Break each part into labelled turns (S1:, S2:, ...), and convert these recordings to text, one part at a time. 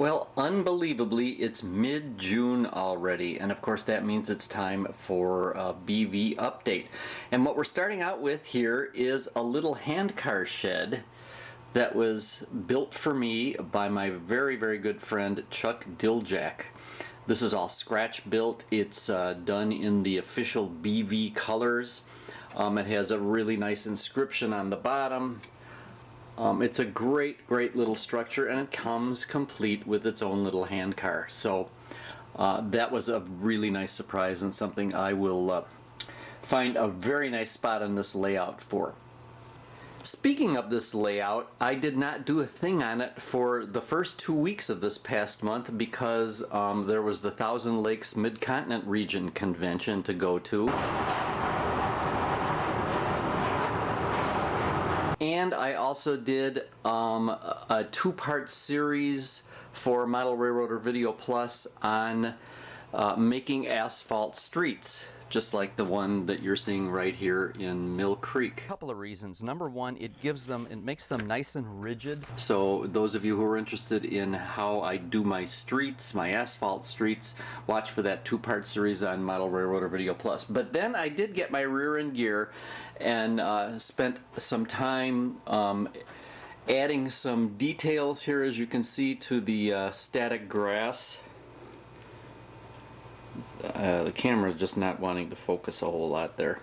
S1: Well, unbelievably, it's mid-June already, and of course that means it's time for a BV update. And what we're starting out with here is a little handcar shed that was built for me by my very, very good friend Chuck Diljack. This is all scratch built. It's done in the official BV colors. It has a really nice inscription on the bottom. It's a great little structure, and it comes complete with its own little handcar. So that was a really nice surprise and something I will find a very nice spot on this layout for. Speaking of this layout, I did not do a thing on it for the first 2 weeks of this past month because there was the Thousand Lakes Mid-Continent Region Convention to go to. And I also did a two-part series for Model Railroader Video Plus on making asphalt streets, just like the one that you're seeing right here in Mill Creek. A couple of reasons. Number one, it makes them nice and rigid. So those of you who are interested in how I do my streets, my asphalt streets, watch for that two-part series on Model Railroader Video Plus. But then I did get my rear end gear and spent some time adding some details here, as you can see, to the static grass. The camera is just not wanting to focus a whole lot there.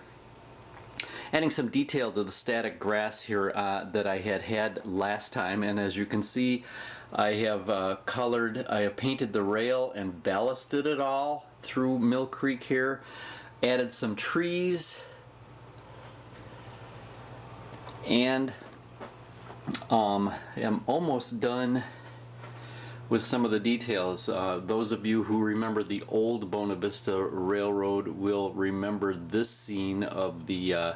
S1: Adding some detail to the static grass here that I had last time, and as you can see, I have painted the rail and ballasted it all through Mill Creek here. Added some trees, and I'm almost done with some of the details. Those of you who remember the old Bona Vista Railroad will remember this scene of the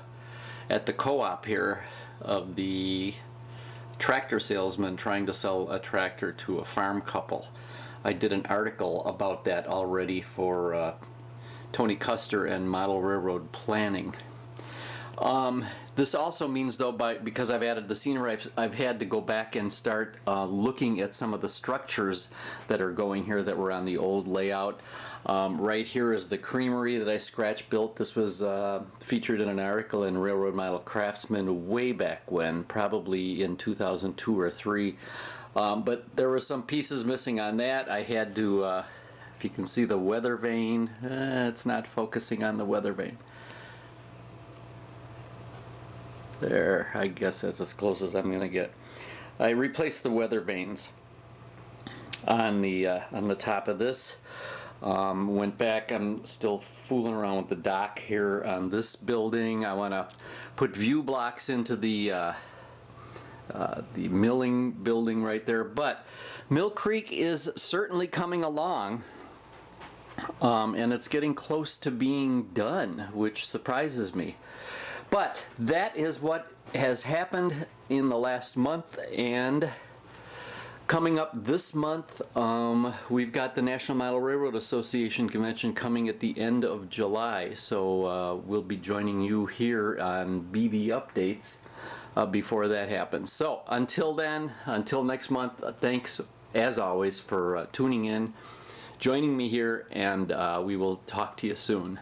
S1: at the co-op here of the tractor salesman trying to sell a tractor to a farm couple. I did an article about that already for Tony Custer and Model Railroad Planning. This also means, though, because I've added the scenery, I've had to go back and start looking at some of the structures that are going here that were on the old layout. Right here is the creamery that I scratch built. This was featured in an article in Railroad Model Craftsman way back when, probably in 2002 or 3. But there were some pieces missing on that. I had to, if you can see the weather vane, it's not focusing on the weather vane. There, I guess that's as close as I'm gonna get. I replaced the weather vanes on the top of this. Went back. I'm still fooling around with the dock here on this building. I want to put view blocks into the milling building right there. But Mill Creek is certainly coming along, and it's getting close to being done, which surprises me. But that is what has happened in the last month, and coming up this month, we've got the National Model Railroad Association Convention coming at the end of July, so we'll be joining you here on BV Updates before that happens. So until then, until next month, thanks as always for tuning in, joining me here, and we will talk to you soon.